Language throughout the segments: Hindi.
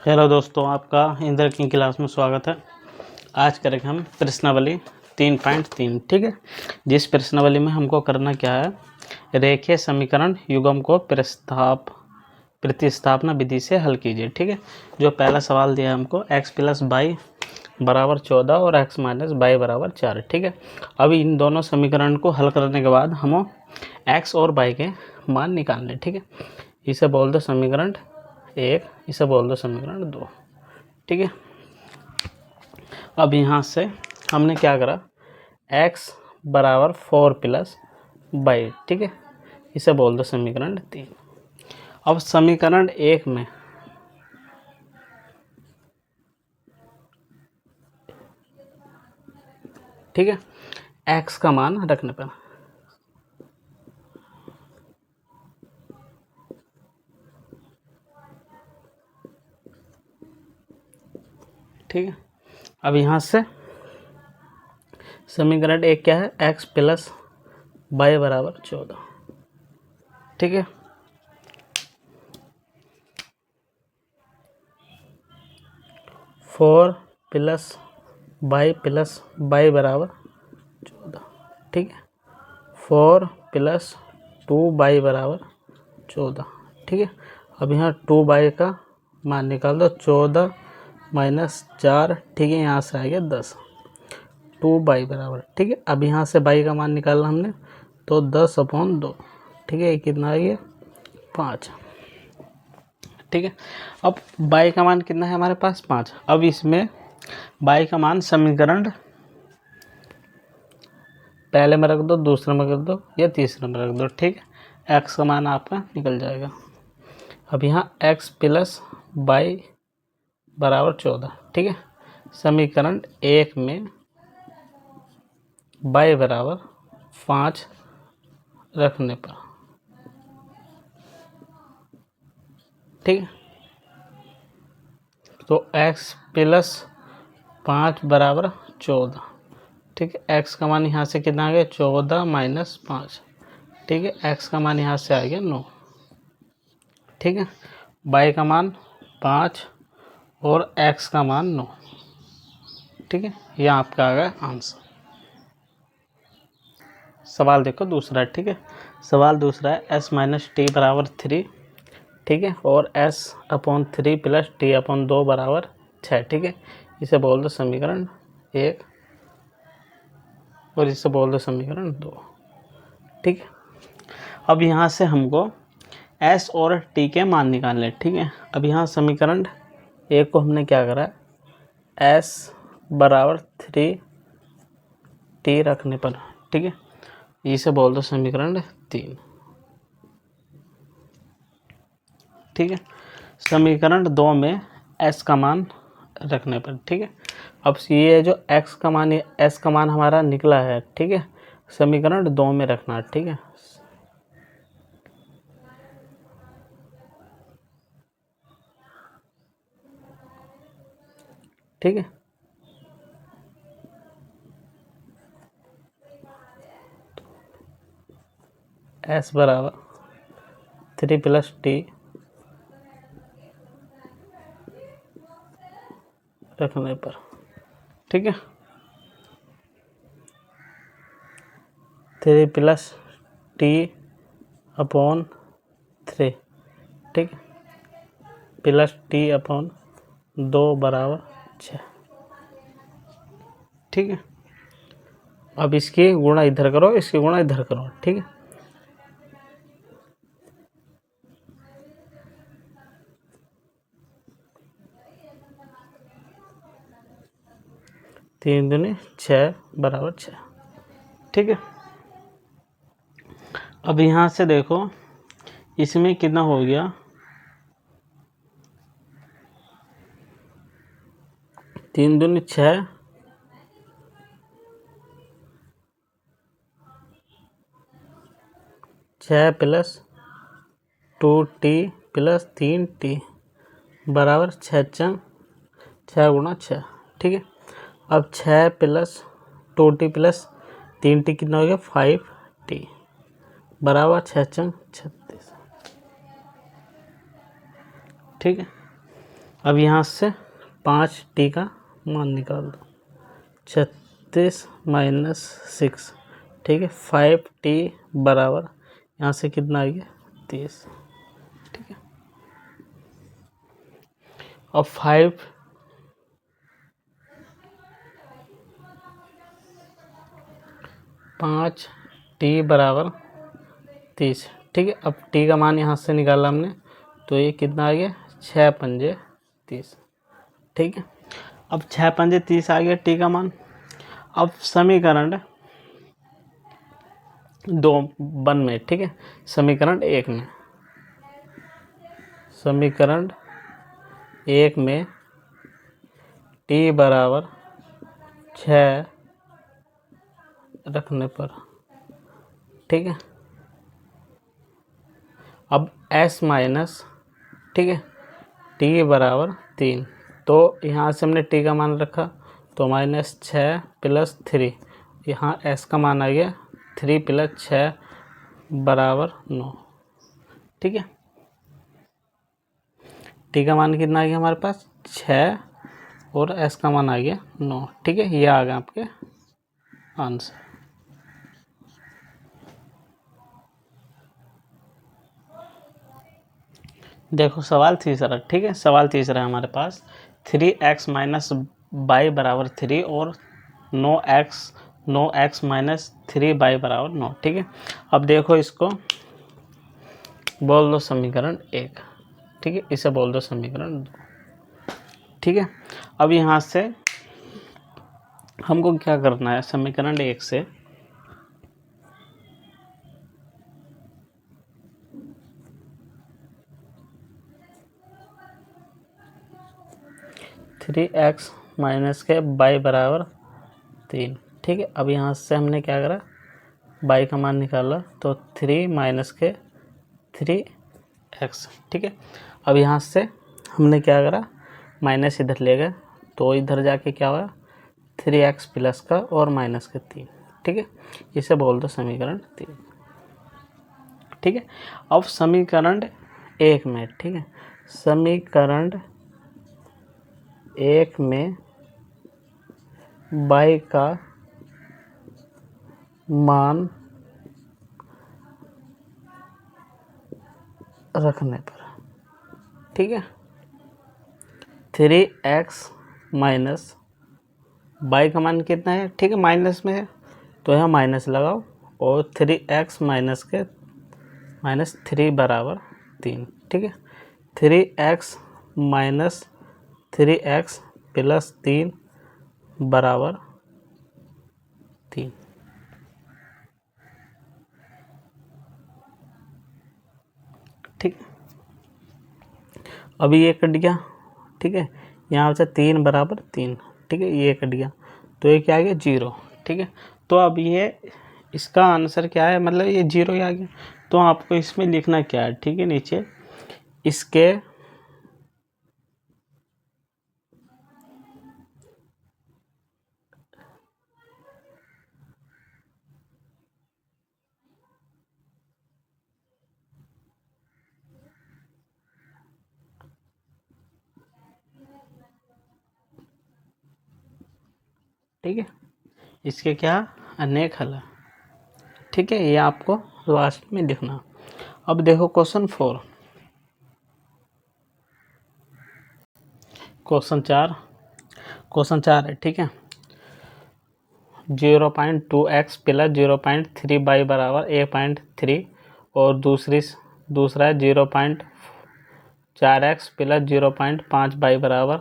हेलो दोस्तों, आपका इंद्र की क्लास में स्वागत है। आज करेंगे हम प्रश्नावली 3.3। ठीक है, जिस प्रश्नावली में हमको करना क्या है, रेखीय समीकरण युग्म को प्रतिस्थापना विधि से हल कीजिए। ठीक है, जो पहला सवाल दिया है हमको x + y बराबर 14 और x - y बराबर 4। ठीक है, अब इन दोनों समीकरण को हल करने के बाद हम x और y के मान निकाल लें। ठीक है, इसे बोल दो समीकरण 1, इसे बोल दो समीकरण 2। ठीक है, अब यहाँ से हमने क्या करा, x बराबर 4 + y। ठीक है, इसे बोल दो समीकरण 3। अब समीकरण 1 में ठीक है x का मान रखने पर ठीक है, अब यहाँ से समीकरण 1 क्या है, x + y बराबर 14। ठीक है, फोर प्लस y बराबर 14। ठीक है, 4 + 2y बराबर 14। ठीक है, अब यहाँ 2y का मान निकाल दो, 14 - 4। ठीक है, यहाँ से आ गया 10, 2y बराबर। ठीक है, अब यहाँ से y का मान निकालना हमने, तो 10/2। ठीक है, कितना आ गया 5। ठीक है, अब y का मान कितना है हमारे पास 5। अब इसमें y का मान समीकरण पहले में रख दो, दूसरे में रख दो या तीसरे में रख दो। ठीक है, x का मान आपका निकल जाएगा। अब यहाँ x + y बराबर 14। ठीक है, समीकरण 1 में y बराबर 5 रखने पर, ठीक है, तो x + 5 बराबर 14। ठीक है, x का मान यहाँ से कितना आ गया, 14 - 5। ठीक है, x का मान यहाँ से आ गया 9। ठीक है, y का मान 5 और x का मान 9। ठीक है, यह आपका आ गया आंसर। सवाल देखो दूसरा। ठीक है, सवाल दूसरा है s - t बराबर 3। ठीक है, और s/3 + t/2 बराबर 6। ठीक है, इसे बोल दो समीकरण 1 और इसे बोल दो समीकरण 2। ठीक है, अब यहाँ से हमको s और t के मान निकालने। ठीक है, अब यहाँ समीकरण 1 को हमने क्या करा, s बराबर 3t रखने पर। ठीक है, इसे बोल दो समीकरण 3। ठीक है, समीकरण 2 में s का मान रखने पर। ठीक है, अब ये जो x का मान है, s का मान हमारा निकला है। ठीक है, समीकरण 2 में रखना। ठीक है, ठीक है, s बराबर 3 + t रखने पर। ठीक है, 3 + t/3। ठीक है, + t/2 बराबर 6। ठीक है, अब इसकी गुणा इधर करो, इसकी गुणा इधर करो। ठीक है, तीन दूनी 6 बराबर 6। ठीक है, अब यहाँ से देखो इसमें कितना हो गया, 3 दूनी 6, 6 + 2t + 3t बराबर 6 × 6। ठीक है, अब 6 + 2t + 3t कितना हो गया, 5t बराबर 6 × 36। ठीक है, अब यहाँ से 5t का मान निकाल दो, 36 माइनस 6, ठीक है। 5t बराबर यहाँ से कितना आ गया 30, ठीक है। अब 5t बराबर 30, ठीक है। अब t का मान यहाँ से निकाला हमने, तो ये कितना आ गया 6 पंजे 30, ठीक है। अब 6 पंजे 30 आ गया t का मान। अब समीकरण 2 में, ठीक है, समीकरण 1 में, समीकरण 1 में t बराबर 6 रखने पर, ठीक है। अब s माइनस, ठीक है, t बराबर 3, तो यहाँ से हमने t का मान रखा, तो -6 + 3, यहाँ s का मान आ गया 3 + 6 बराबर 9, ठीक है। t का मान कितना आ गया हमारे पास 6 और s का मान आ गया 9, ठीक है। ये आ गया आपके आंसर। देखो सवाल तीसरा, ठीक है, सवाल तीसरा है हमारे पास 3x माइनस y बराबर 3 और 9x माइनस 3y बराबर 9, ठीक है। अब देखो इसको बोल दो समीकरण 1, ठीक है, इसे बोल दो समीकरण 2, ठीक है। अब यहाँ से हमको क्या करना है, समीकरण 1 से 3x माइनस के y बराबर 3, ठीक है। अब यहाँ से हमने क्या करा, y का मान निकाला, तो 3 माइनस के 3x, ठीक है। अब यहाँ से हमने क्या करा, माइनस इधर ले गए, तो इधर जाके क्या हुआ 3x प्लस का और माइनस के 3, ठीक है। इसे बोल दो समीकरण 3, ठीक है। अब समीकरण 1 में, ठीक है, समीकरण 1 में y का मान रखने पर, ठीक है, 3x माइनस y का मान कितना है, ठीक है, माइनस में है, तो यहाँ माइनस लगाओ, और 3x माइनस के -3 बराबर 3, ठीक है। 3x माइनस 3x प्लस 3 बराबर 3, ठीक। अभी ये कट गया, ठीक है, यहाँ से 3 बराबर 3, ठीक है, ये कट गया, तो ये क्या आ गया 0, ठीक है। तो अब ये इसका आंसर क्या है, मतलब ये 0 ही आ गया। तो आपको इसमें लिखना क्या है, ठीक है, नीचे इसके ठीक है, इसके क्या अनेक हल है, ठीक है, ये आपको लास्ट में लिखना। अब देखो क्वेश्चन 4, क्वेश्चन 4 है, ठीक है। 0.2x प्लस 0.3y बराबर 1.3 और दूसरा है 0.4x प्लस 0.5y बराबर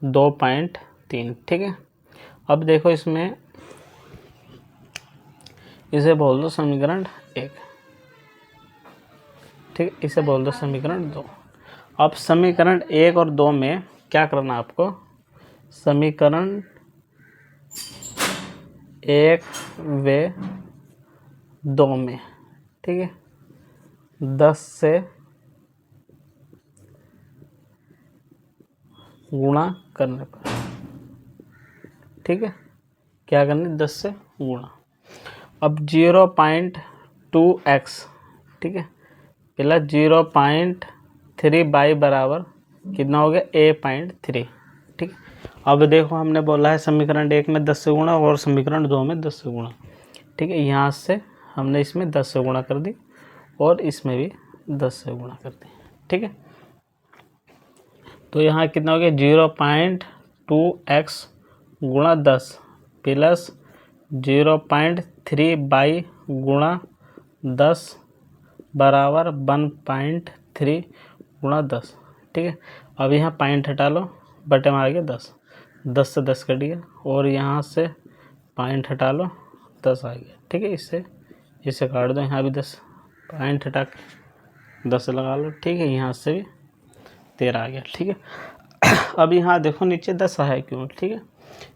2.3, ठीक है। अब देखो इसमें इसे बोल दो समीकरण 1, ठीक है, इसे बोल दो समीकरण 2। अब समीकरण 1 और 2 में क्या करना आपको, समीकरण 1 व 2 में, ठीक है, 10 से गुणा करने पर, ठीक है, क्या करना 10 से गुणा। अब 0.2x, ठीक है, प्लस 0.3y बराबर कितना हो गया A.3। ठीक। अब देखो हमने बोला है समीकरण 1 में 10 से गुणा और समीकरण 2 में 10 से गुणा। ठीक है, यहाँ से हमने इसमें 10 से गुणा कर दी और इसमें भी 10 से गुणा कर दी। ठीक है, तो यहाँ कितना हो गया 0.2x गुणा 10 प्लस 0.3 बाई गुणा 10 बराबर 1.3 गुणा 10। ठीक है, अब यहाँ पॉइंट हटा लो, बटे में आ गया 10, 10 से 10 कट गया और यहाँ से पॉइंट हटा लो 10 आ गया। ठीक है, इसे काट दो, यहाँ भी 10 पॉइंट हटा के 10 लगा लो। ठीक है, यहाँ से भी 13 आ गया। ठीक है, अब यहाँ देखो नीचे 10 आया क्यों। ठीक है,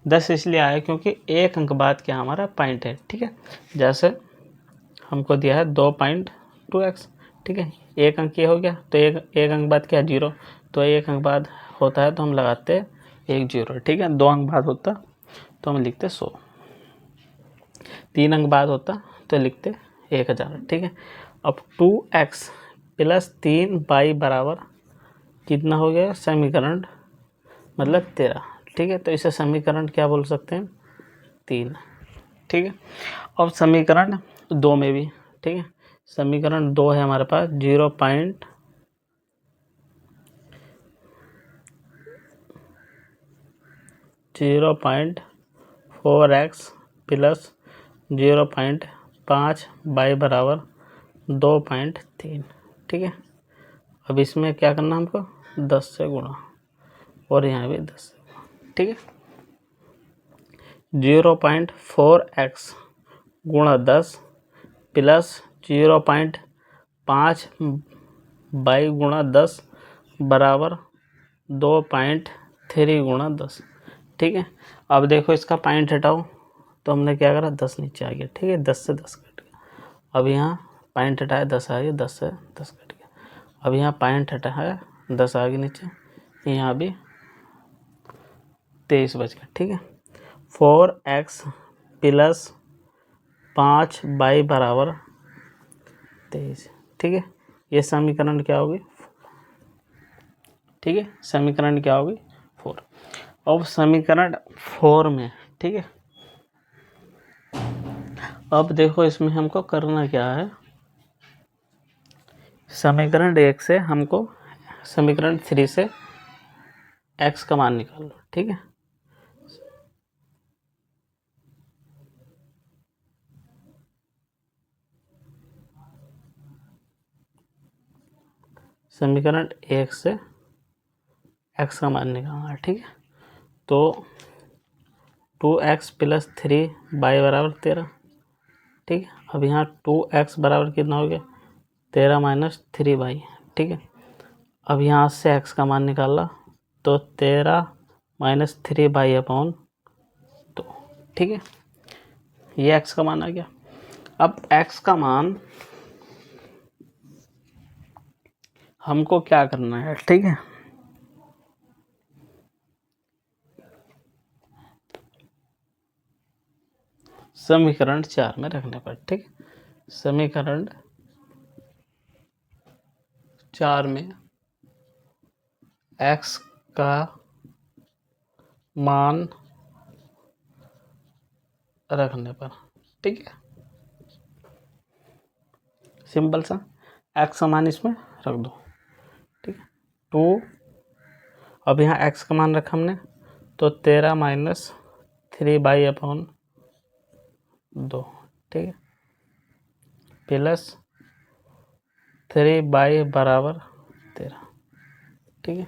10 इसलिए आया क्योंकि एक अंक बाद क्या हमारा पॉइंट है। ठीक है, जैसे हमको दिया है 2.2x। ठीक है, एक अंक ये हो गया तो एक अंक बाद क्या 0, तो एक अंक बाद होता है तो हम लगाते हैं 1 0। ठीक है, 2 अंक बाद होता तो हम लिखते 100, 3 अंक बाद होता तो लिखते 1000। ठीक है, अब 2x प्लस 3y बराबर कितना हो गया समीकरण मतलब 13। ठीक है, तो इसे समीकरण क्या बोल सकते हैं 3। ठीक है, अब समीकरण 2 में भी ठीक है, समीकरण 2 है हमारे पास 0.4x प्लस 0.5 y बराबर 2.3। ठीक है, अब इसमें क्या करना हमको 10 से गुणा और यहाँ भी 10 से गुणा। ठीक है, 0.4x गुणा 10 प्लस 0.5 बाई गुणा 10 बराबर 2.3 गुणा 10। ठीक है, अब देखो इसका पॉइंट हटाओ तो हमने क्या करा 10 नीचे आ गया। ठीक है, 10 से 10 कट गया। अब यहाँ पॉइंट हटाया 10 आ गया, 10 से 10 कट गया। अब यहाँ पॉइंट हटाया 10 आ गया नीचे, यहाँ भी 23 बच गया। ठीक है, 4x प्लस 5y बराबर 23। ठीक है, ये समीकरण क्या होगी। ठीक है, समीकरण क्या होगी 4। अब समीकरण 4 में ठीक है, अब देखो इसमें हमको करना क्या है, समीकरण 1 से हमको समीकरण 3 से x का मान निकाल लो। ठीक है, समीकरण 1 से x का मान निकालना है। ठीक है, तो 2x प्लस 3y बराबर 13। ठीक है, अब यहाँ 2x बराबर कितना हो गया 13 माइनस 3y। ठीक है, अब यहाँ से x का मान निकाला तो 13 माइनस 3y अपॉन 2। ठीक है, ये x का मान आ गया। अब x का मान हमको क्या करना है। ठीक है, समीकरण 4 में रखने पर। ठीक, समीकरण 4 में x का मान रखने पर। ठीक है, सिंपल सा x का मान इसमें रख दो। ठीक है, 2 अब यहाँ x का मान रखा हमने तो 13 माइनस 3y अपॉन 2। ठीक है, प्लस 3y बराबर 13। ठीक है,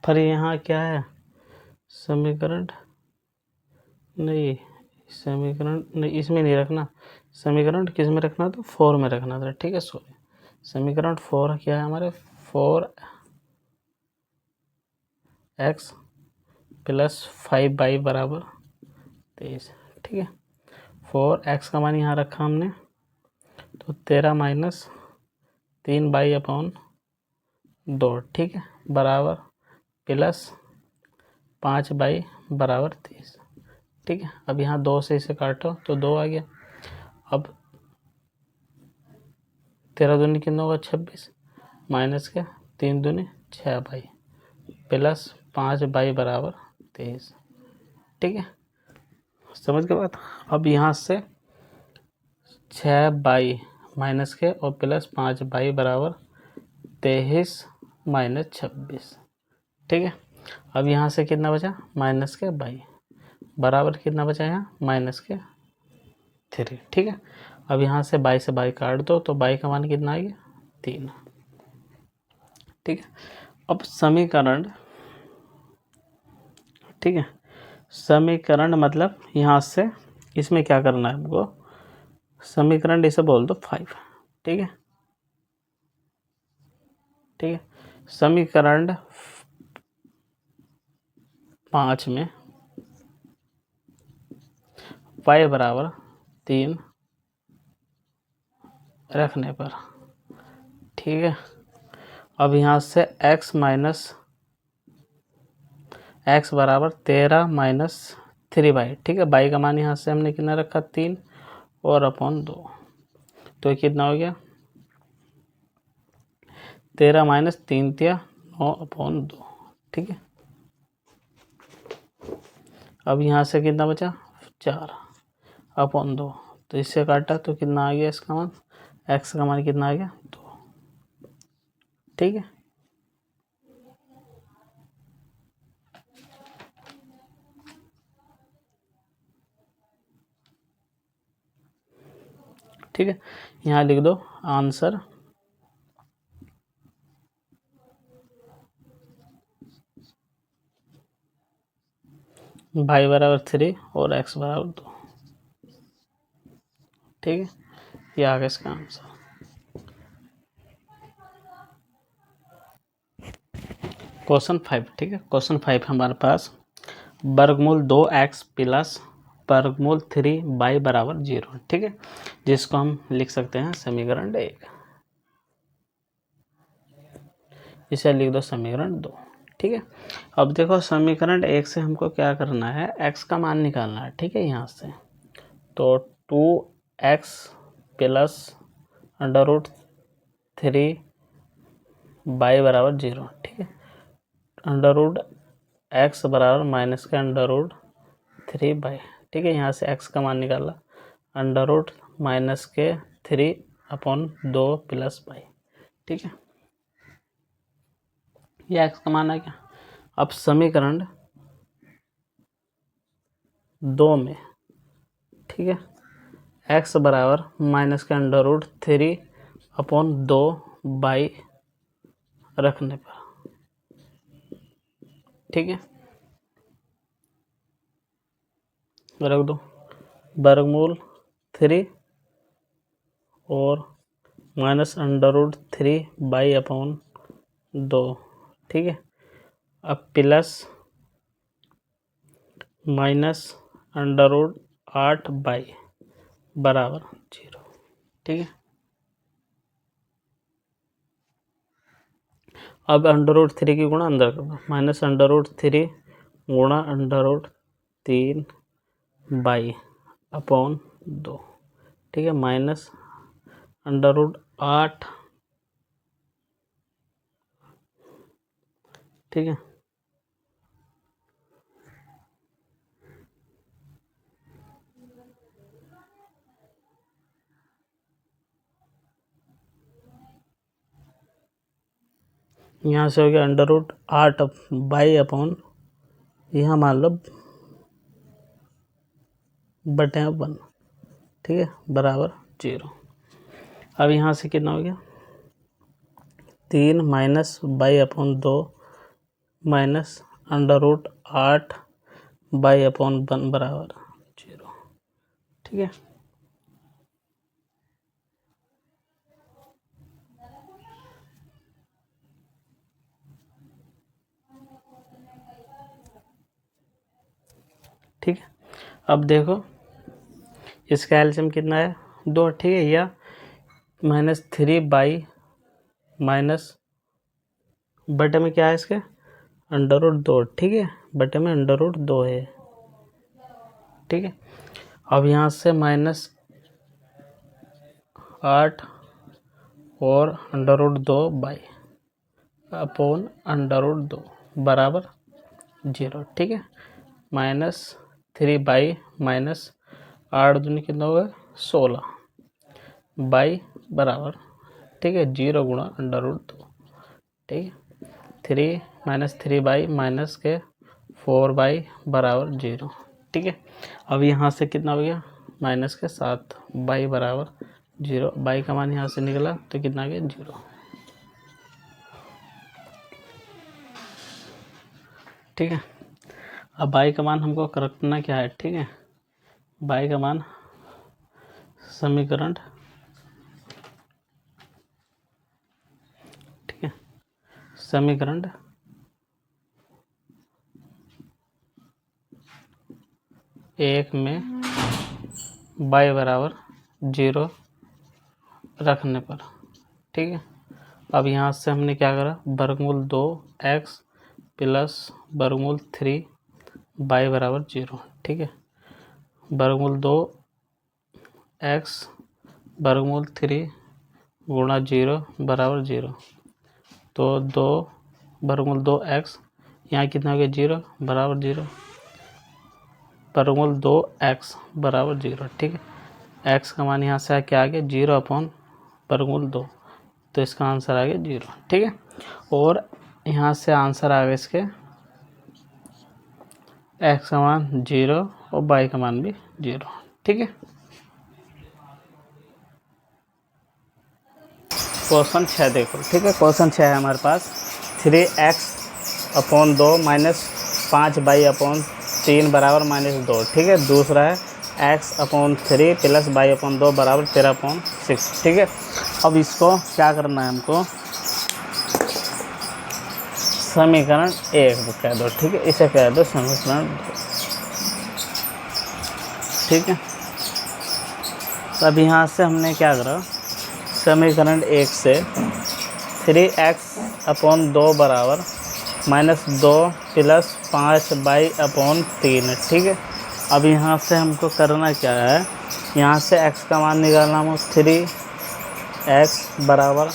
फिर यहाँ क्या है समीकरण नहीं, समीकरण नहीं इसमें नहीं रखना, समीकरण किस में रखना तो 4 में रखना था। ठीक है, सॉरी, समीकरण 4 क्या है हमारे 4x प्लस 5y बराबर 23। ठीक है, 4x का मान यहाँ रखा हमने तो 13 माइनस 3y अपॉन 2। ठीक है, बराबर प्लस 5y बराबर 23। ठीक है, अब यहाँ 2 से इसे काटो तो 2 आ गया। अब 13 दूनी कितना होगा 26 माइनस के 3 दूनी 6 बाई प्लस 5 बाई बराबर 23। ठीक है, समझ के बात। अब यहाँ से 6 बाई माइनस के और प्लस 5 बाई बराबर 23 माइनस 26। ठीक है, अब यहाँ से कितना बचा माइनस के बाई बराबर कितना बचा यहाँ माइनस के 3। ठीक है, अब यहाँ से बाई से बाई काट दो तो बाई का मान कितना आ गया 3। ठीक है, अब समीकरण, ठीक है, समीकरण मतलब यहाँ से इसमें क्या करना है हमको, समीकरण इसे बोल दो 5। ठीक है, ठीक है, समीकरण 5 में y बराबर 3 रखने पर, ठीक है, अब यहाँ से x माइनस x बराबर 13 माइनस 3 बाई। ठीक है, बाई का मान यहाँ से हमने कितना रखा 3 और अपॉन 2, तो ये कितना हो गया 13 माइनस 3 तिया 9 अपॉन 2। ठीक है, अब यहाँ से कितना बचा 4 अपॉन 2, तो इससे काटा तो कितना आ गया इसका मान, x का मान कितना आ गया 2। ठीक है, ठीक है, यहाँ लिख दो आंसर y बराबर 3 और x बराबर 2। ठीक है, ये आ गया इसका आंसर। क्वेश्चन 5, ठीक है, क्वेश्चन 5 हमारे पास वर्गमूल 2x प्लस वर्गमूल 3y बराबर 0। ठीक है, जिसको हम लिख सकते हैं समीकरण 1, इसे लिख दो समीकरण 2। ठीक है, अब देखो समीकरण 1 से हमको क्या करना है, x का मान निकालना है। ठीक है, यहाँ से तो 2x plus under root 3 by बराबर 0। ठीक है, अंडर रूट x बराबर माइनस का अंडर रूट 3 बाई। ठीक है, यहाँ से x का मान निकाला अंडर रूट माइनस के 3 अपॉन 2 प्लस बाई। ठीक है, ये x का मान आ गया। अब समीकरण 2 में, ठीक है, x बराबर माइनस का अंडर रूट 3 अपॉन 2 बाई रखने पर, ठीक है, रख दो वर्गमूल 3 और minus under root 3 by upon 2। ठीक है, अब plus minus under root 8 by बराबर 0। ठीक है, अब अंडर रूट 3 की गुणा अंदर कर दो, माइनस अंडर रूट 3 गुणा अंडर रूट 3 बाई अपॉन 2। ठीक है, माइनस अंडर रूट 8। ठीक है, यहाँ से हो गया अंडर रूट 8 बाई अपॉन, यहाँ मान लो बटे 1। ठीक है, बराबर 0। अब यहाँ से कितना हो गया 3 minus by upon 2 minus under root 8 by upon 1 बराबर 0। ठीक है, ठीक है, अब देखो इसका एलसीएम कितना है 2। ठीक है, या माइनस 3 बाई माइनस बटे में क्या है इसके अंडर रूट 2। ठीक है, बटे में अंडर रूट 2 है। ठीक है, अब यहाँ से माइनस 8 और √2 बाई अपॉन √2 बराबर 0, ठीक है। -3 बाई माइनस 8 दूनी कितना होगा 16 बाई बराबर, ठीक है, 0 गुणा √2, ठीक है। 3 बाई माइनस के 4 बाई बराबर 0, ठीक है। अब यहाँ से कितना हो गया माइनस के 7 बाई बराबर 0, बाई का मान यहाँ से निकला तो कितना आ गया 0, ठीक है। अब बाई का मान हमको करना क्या है, ठीक है। बाई का मान समीकरण, ठीक है, समीकरण 1 में बाई बराबर 0 रखने पर, ठीक है। अब यहाँ से हमने क्या करा, वर्गमूल 2x प्लस वर्गमूल 3 बाई बराबर 0, ठीक है। वर्गमूल 2x वर्गमूल 3 गुणा 0 बराबर 0, तो 2 वर्गमूल 2x यहाँ कितना हो गया 0 बराबर 0, वर्गमूल 2x बराबर 0, ठीक है। x का मान यहाँ से क्या आ गया 0 अपॉन वर्गमूल 2, तो इसका आंसर आ गया 0, ठीक है। और यहाँ से आंसर आ गया इसके x का मान 0 और y का मान भी 0, ठीक है। क्वेश्चन 6 देखो, ठीक है। क्वेश्चन 6 है हमारे पास 3x upon 2 minus 5 by upon 3 बराबर -2, ठीक है। दूसरा है x upon 3 plus by upon 2 बराबर 13/6, ठीक है। अब इसको क्या करना है हमको, समीकरण 1 कह दो, ठीक है, इसे कह दो समीकरण 2, ठीक है। तो अब यहाँ से हमने क्या करा, समीकरण 1 से 3x अपॉन 2 बराबर -2 प्लस 5 बाई अपॉन 3, ठीक है। अब यहाँ से हमको करना क्या है, यहाँ से x का मान निकालना हो, 3x बराबर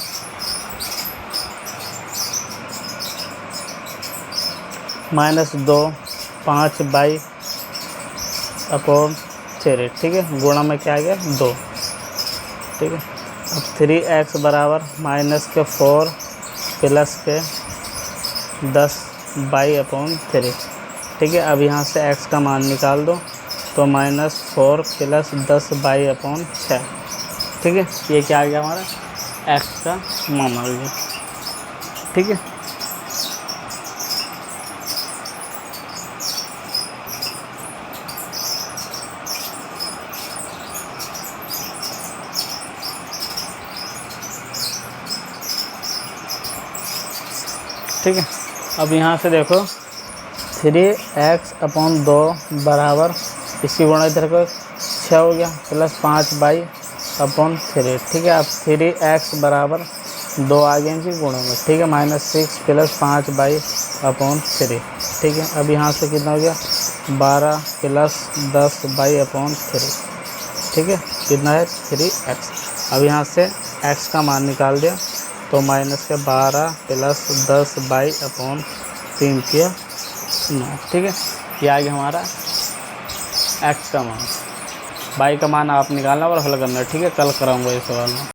-2 5 बाई अपॉन 3, ठीक है, गुणा में क्या आ गया 2, ठीक है। अब 3x बराबर -4 प्लस के 10 बाई अपॉन 3, ठीक है। अब यहाँ से x का मान निकाल दो, तो -4 प्लस 10 बाई अपॉन 6, ठीक है। ये क्या आ गया हमारा x का मान आ गया, ठीक है। ठीक है। अब यहाँ से देखो 3x अपॉन 2 बराबर, इसकी गुणा इधर को 6 हो गया प्लस 5 बाई अपॉन 3, ठीक है। अब 3x बराबर 2 आ गए इनकी गुणों में, ठीक है, -6 प्लस 5 बाई अपॉन 3, ठीक है। अब यहाँ से कितना हो गया 12 प्लस 10 बाई अपॉन 3, ठीक है, कितना है 3x। अब यहाँ से x का मान निकाल दिया, तो -12 प्लस 10 बाई अपॉन 3 किया 9, ठीक है। ये आ गया हमारा x का मान। बाई का मान आप निकालना और हल करना, ठीक है। कल कराऊंगा ये सवाल में।